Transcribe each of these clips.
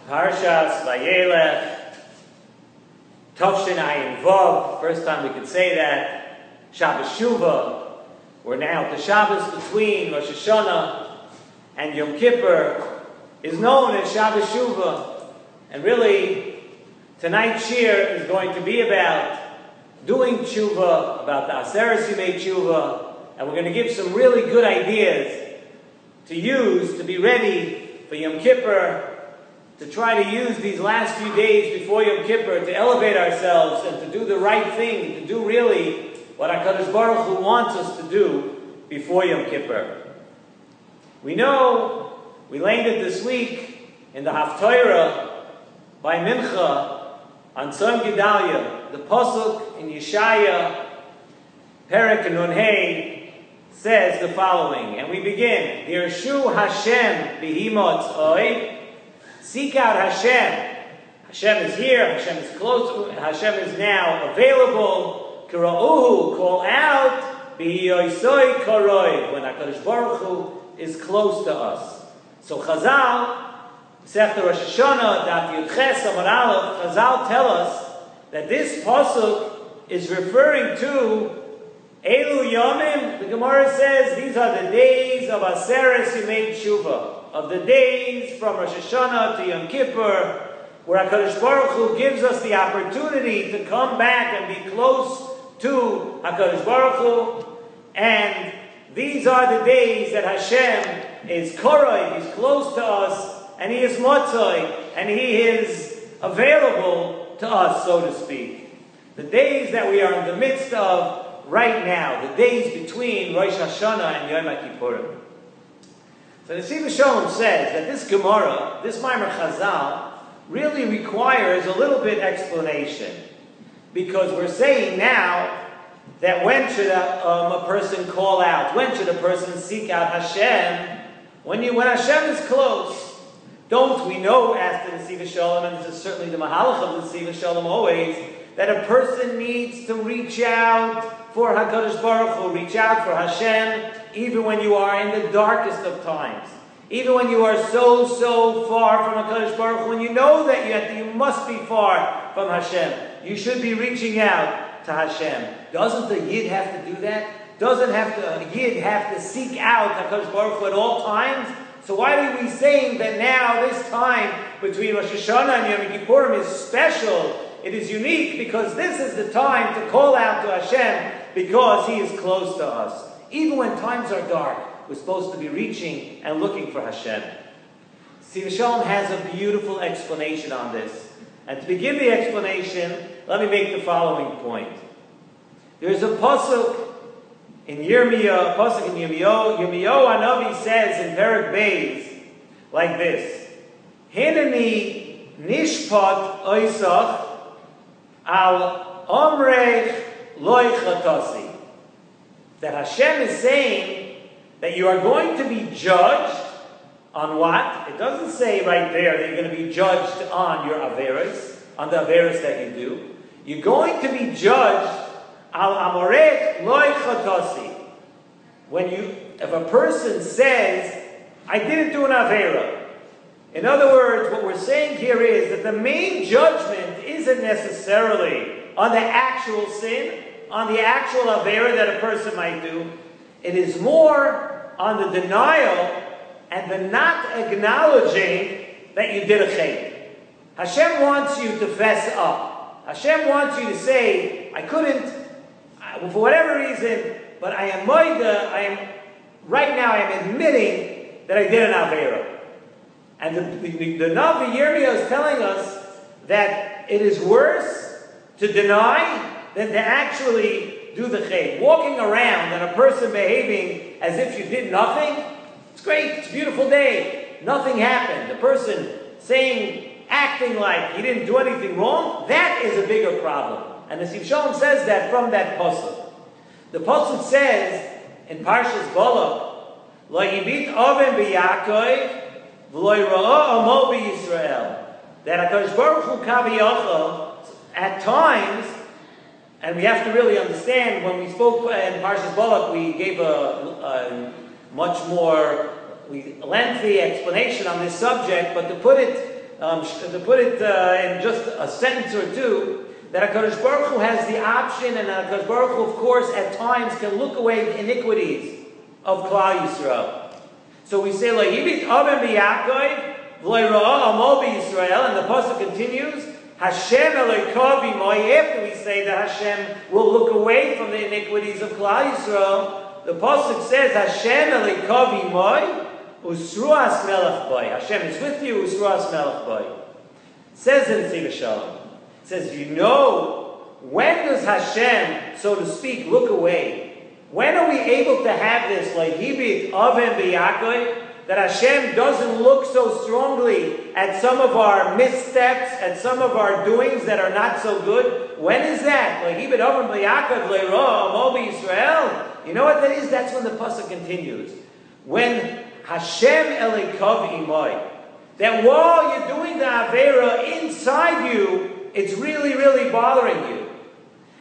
Parshas Vayelech, Tovshin Ayin Vav, first time we could say that, Shabbos Teshuva. We're now at the Shabbos between Rosh Hashanah and Yom Kippur is known as Shabbos Teshuva. And really, tonight's shir is going to be about doing Teshuva, about the Aseres Yimei Teshuva, and we're going to give some really good ideas to use to be ready for Yom Kippur, to try to use these last few days before Yom Kippur to elevate ourselves and to do the right thing, to do really what HaKadosh Baruch Hu wants us to do before Yom Kippur. We know, we landed this week in the Haftorah by Mincha on Tzom Gedalia. The Pasuk in Yeshaya, Perek Nun Hey, says the following, and we begin, Dirshu Hashem Bihimotz Oy. Seek out Hashem. Hashem is here, Hashem is close, Hashem is now available. Kira'uhu, call out, B'yoisoi koroi, when HaKadosh Baruch Hu is close to us. So Chazal, Sefta Rosh Hashanah, Daf Yudches, Amar Aleph, Chazal tell us that this pasuk is referring to Elu Yomim. The Gemara says these are the days of Aseres Yimei Teshuva, of the days from Rosh Hashanah to Yom Kippur, where HaKadosh Baruch Hu gives us the opportunity to come back and be close to HaKadosh Baruch Hu. And these are the days that Hashem is koroi, He's close to us, and He is motzoi, and He is available to us, so to speak. The days that we are in the midst of right now, the days between Rosh Hashanah and Yom Kippurim. So Nesivos Shalom says that this Gemara, this Maimer Chazal, really requires a little bit explanation. Because we're saying now that when should a person call out? When should a person seek out Hashem? When Hashem is close. Don't we know, asked the Nesivos Shalom, and this is certainly the Mahalach of the Nesivos Shalom always, that a person needs to reach out for HaKadosh Baruch Hu, reach out for Hashem, even when you are in the darkest of times. Even when you are so far from HaKadosh Baruch Hu, and you know that you must be far from Hashem, you should be reaching out to Hashem. Doesn't the Yid have to do that? Doesn't a Yid have to seek out HaKadosh Baruch Hu at all times? So why are we saying that now, this time between Rosh Hashanah and Yom Kippurim is special? It is unique because this is the time to call out to Hashem because He is close to us. Even when times are dark, we're supposed to be reaching and looking for Hashem. Nesivos Shalom has a beautiful explanation on this. And to begin the explanation, let me make the following point. There's a pasuk in Yirmiyah, Yirmiyahu Hanavi says in Perek Beis like this: Hineni nishpat oisach al omrech loy chatasi. That Hashem is saying that you are going to be judged on what? It doesn't say right there that you're going to be judged on your averos, on the averos that you do. You're going to be judged al amorech loy chatasi. If a person says, I didn't do an avera. In other words, what we're saying here is that the main judgment isn't necessarily on the actual sin, on the actual avera that a person might do. It is more on the denial and the not acknowledging that you did a chait. Hashem wants you to fess up. Hashem wants you to say, I couldn't, for whatever reason, but I am right now I am admitting that I did an avera. And the Navi Yirmiyah is telling us that it is worse to deny than to actually do the chait. Walking around and a person behaving as if you did nothing, it's great, it's a beautiful day, nothing happened. The person acting like he didn't do anything wrong, that is a bigger problem. And Nesivos Shalom says that from that pasuk. The pasuk says in Parshas Balak, Lo yibit oven b'Yaakov, v'lo yira'ah amo b'Yisrael. That HaKadosh Baruch Hu kaviyachol, at times, and we have to really understand, when we spoke in Parshas Balak, we gave a much more lengthy explanation on this subject, but to put it to put it in just a sentence or two, that HaKadosh Baruch Hu has the option, and HaKadosh Baruch Hu, of course, at times can look away the iniquities of Klal Yisrael. So we say, Lahibit Avim b'Yakov, v'lo ra'ah amo b'Yisrael, and the pasuk continues, Hashem Elokav imoy. After we say that Hashem will look away from the iniquities of Klal Yisrael, the pasuk says, Hashem Elokav imoy, usruas melech boy. Hashem is with you, usruas melech boy. Says in Nesivos Shalom. It says, you know, when does Hashem, so to speak, look away? When are we able to have this, like Hibit Avim b'Yakov, that Hashem doesn't look so strongly at some of our missteps, at some of our doings that are not so good? When is that? Like Hibit Avim b'Yakov le'ro'ah amo b'Yisrael. You know what that is? That's when the pasuk continues. When Hashem Elokav imoy, that while you're doing the Aveira inside you, it's really, really bothering you.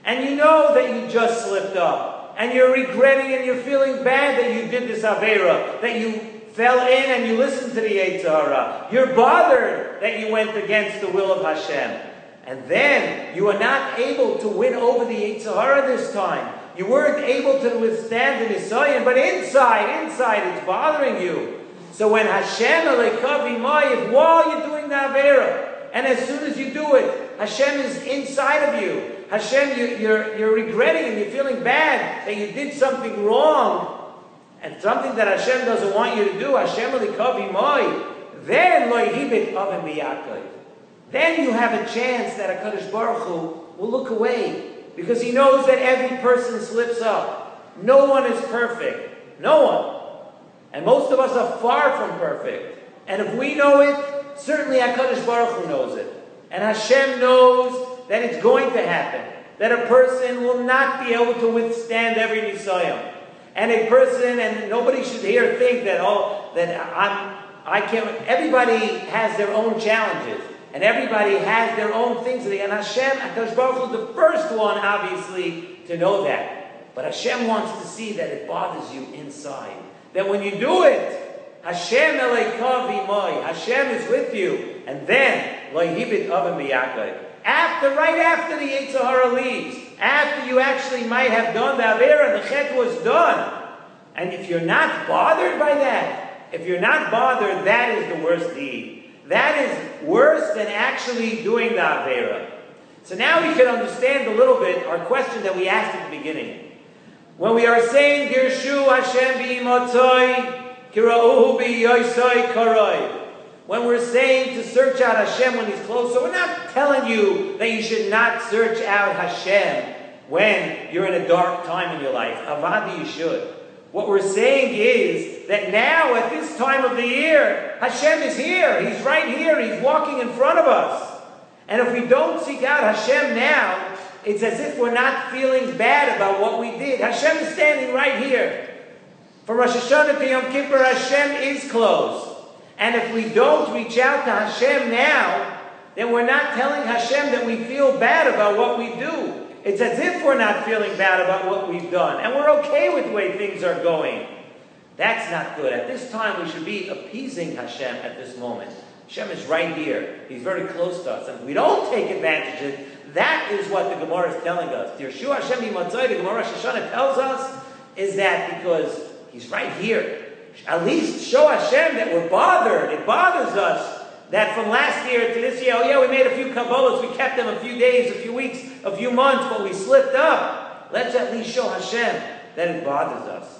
And you know that you just slipped up. And you're regretting and you're feeling bad that you did this Aveira, that you fell in and you listened to the Yetzer Hara. You're bothered that you went against the will of Hashem. And then you are not able to win over the Yetzer Hara this time. You weren't able to withstand the Nisayan, but inside it's bothering you. So when Hashem Elokav imoy, if while you're doing the Aveira, and as soon as you do it, Hashem is inside of you. Hashem, you're regretting and you're feeling bad that you did something wrong, and something that Hashem doesn't want you to do. Hashem Elokav imoy. Then lo hibit avim b'Yakov. Then you have a chance that HaKadosh Baruch Hu will look away, because He knows that every person slips up. No one is perfect. No one. And most of us are far from perfect. And if we know it, certainly HaKadosh Baruch Hu knows it. And Hashem knows that it's going to happen. That a person will not be able to withstand every Nisayim. And a person, and nobody should here think that, I can't. Everybody has their own challenges. And everybody has their own things. And Hashem, HaKadosh Baruch Hu is the first one, obviously, to know that. But Hashem wants to see that it bothers you inside. That when you do it, Hashem Elokav imoy, Hashem is with you. And then, lo hibit avim b'Yakov. Right after the Yetzer Hara leaves, after you actually might have done the Aveira and the Chet was done. And if you're not bothered by that, that is the worst deed. That is worse than actually doing the Aveira. So now we can understand a little bit our question that we asked at the beginning. When we are saying, Girshu Hashem b'imotzoi, kira'uhu b'yosoi karoi. When we're saying to search out Hashem when He's close, so we're not telling you that you should not search out Hashem when you're in a dark time in your life. Avadi, you should. What we're saying is that now, at this time of the year, Hashem is here. He's right here. He's walking in front of us. And if we don't seek out Hashem now, it's as if we're not feeling bad about what we did. Hashem is standing right here. From Rosh Hashanah to Yom Kippur, Hashem is close. And if we don't reach out to Hashem now, then we're not telling Hashem that we feel bad about what we do. It's as if we're not feeling bad about what we've done. And we're okay with the way things are going. That's not good. At this time, we should be appeasing Hashem at this moment. Hashem is right here. He's very close to us. And if we don't take advantage of it, that is what the Gemara is telling us. Dirshu Hashem b'imotzoi, the Gemara Rosh Hashanah tells us, is that because He's right here. At least show Hashem that we're bothered. It bothers us that from last year to this year, oh yeah, we made a few Kabbalahs, we kept them a few days, a few weeks, a few months, but we slipped up. Let's at least show Hashem that it bothers us.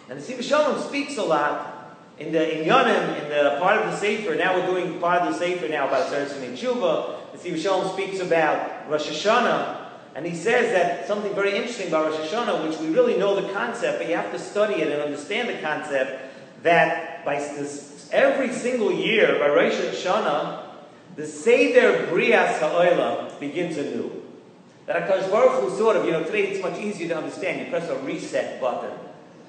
And the Nesivos Shalom speaks a lot in the Inyanim, in the part of the Sefer. Now we're doing part of the Sefer now about Teshuva. The Nesivos Shalom speaks about Rosh Hashanah. And he says that something very interesting about Rosh Hashanah, which we really know the concept, but you have to study it and understand the concept, that by every single year, by Rosh Hashanah, the Seder Brias Ha'olam begins anew. That HaKadosh Baruch Hu sort of, today it's much easier to understand. You press a reset button.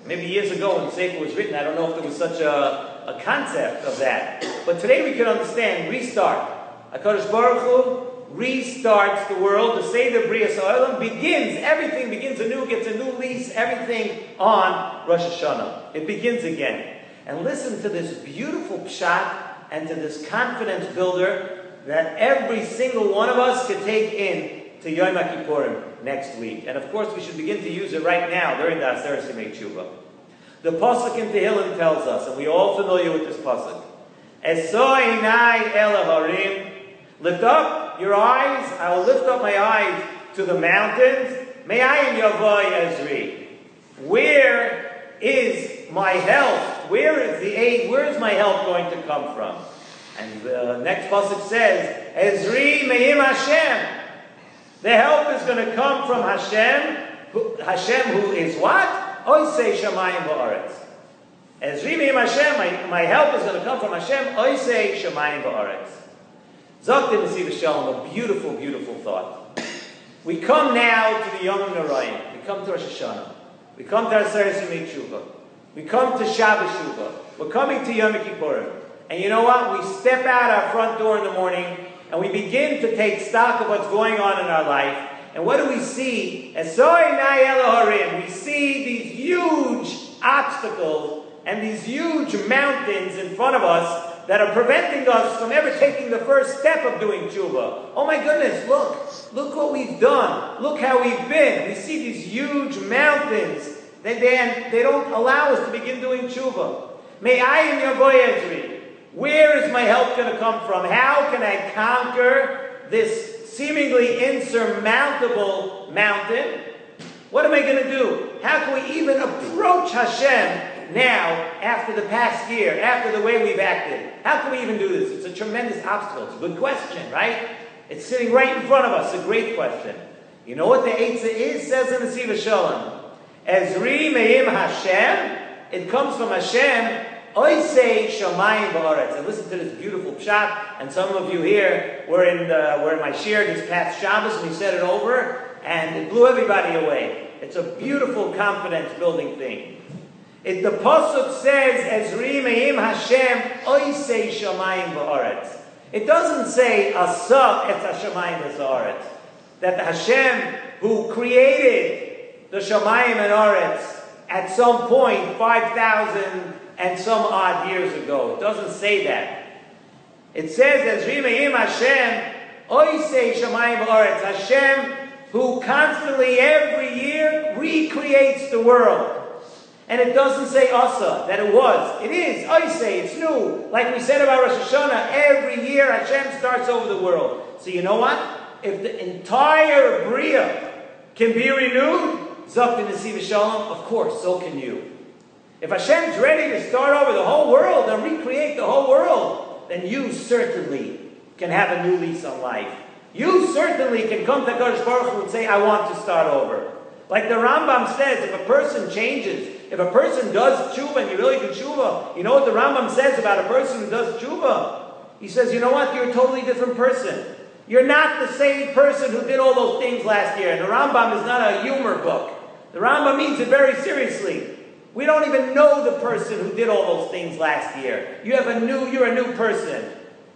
Maybe years ago when the Sefer was written, I don't know if there was such a concept of that. But today we can understand restart. HaKadosh Baruch Hu restarts the world. The Seder Brias Ha'olam begins. Everything begins anew, gets a new lease, everything on Rosh Hashanah. It begins again. And listen to this beautiful pshat and to this confidence builder that every single one of us could take in to Yom Kippurim next week. And of course, we should begin to use it right now during the Aseret Yemei Teshuva. The pasuk in Tehillim tells us, and we're all familiar with this pasuk, Eso einai el harim, lift up your eyes, I will lift up my eyes to the mountains. Me'ayin yavoi ezri. Where is my help? Where is the aid? Where is my help going to come from? And the next pasuk says, Ezri me'im Hashem. The help is going to come from Hashem. Hashem who is what? Oisei shamayim va'aretz. Ezri me'im Hashem. My help is going to come from Hashem. Oisei shamayim va'aretz. Zok Nesivos Shalom, a beautiful, beautiful thought. We come now to the Yom Noraim. We come to Rosh Hashanah. We come to Aseret Yemei Teshuva. We come to Shabbos Shuvah. We're coming to Yom Kippurim. And you know what? We step out our front door in the morning and we begin to take stock of what's going on in our life. And what do we see? We see these huge obstacles and these huge mountains in front of us that are preventing us from ever taking the first step of doing tshuva. Oh my goodness, look what we've done. Look how we've been. We see these huge mountains. They don't allow us to begin doing tshuva. Me'ayin yavoi ezri. Where is my help going to come from? How can I conquer this seemingly insurmountable mountain? What am I going to do? How can we even approach Hashem now, after the past year, after the way we've acted? How can we even do this? It's a tremendous obstacle. It's a good question, right? It's sitting right in front of us. A great question. You know what the Eitzah is? Says in Nesivos Shalom. Ezri me'im Hashem. It comes from Hashem. Oisei shamayim va'aretz. And listen to this beautiful pshat. And some of you here were in my shir this past Shabbos, and we said it over, and it blew everybody away. It's a beautiful confidence-building thing. The pasuk says, Ezri me'im Hashem oisei shamayim va'aretz. It doesn't say asa et hashamayim v'aretz. That the Hashem who created the shamayim and aretz at some point 5,000 and some odd years ago. It doesn't say that. It says, Ezri me'im Hashem oisei shamayim v'aretz. Hashem who constantly every year recreates the world. And it doesn't say asa, that it was. It is. Oisei, it's new. Like we said about Rosh Hashanah, every year Hashem starts over the world. So you know what? If the entire Bria can be renewed, Zok Nesivos Shalom, of course, so can you. If Hashem's ready to start over the whole world and recreate the whole world, then you certainly can have a new lease on life. You certainly can come to HaKadosh Baruch Hu and say, I want to start over. Like the Rambam says, if a person changes, if a person does tshuva and you really do tshuva, you know what the Rambam says about a person who does tshuva? He says, you know what? You're a totally different person. You're not the same person who did all those things last year. And the Rambam is not a humor book. The Rambam means it very seriously. We don't even know the person who did all those things last year. You're a new person.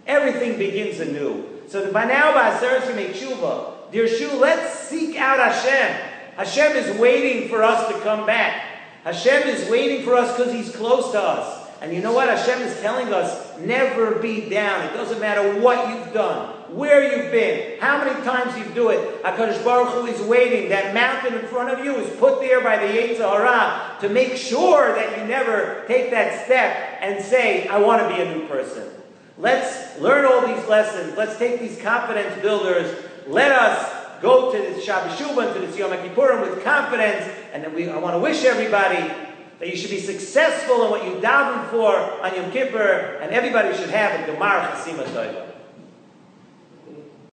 Everything begins anew. So by now, by Aseret Yemei Teshuva, dear Shu, let's seek out Hashem. Hashem is waiting for us to come back. Hashem is waiting for us because He's close to us. And you know what? Hashem is telling us, never be down. It doesn't matter what you've done, where you've been, how many times you do it. HaKadosh Baruch Hu is waiting. That mountain in front of you is put there by the Yetzer Hara to make sure that you never take that step and say, I want to be a new person. Let's learn all these lessons. Let's take these confidence builders. Let us go to this Shabbos Shuvah and to this Yom Kippurim with confidence. And then I want to wish everybody that you should be successful in what you daven for on Yom Kippur, and everybody should have a Gemar Chasima Toiva.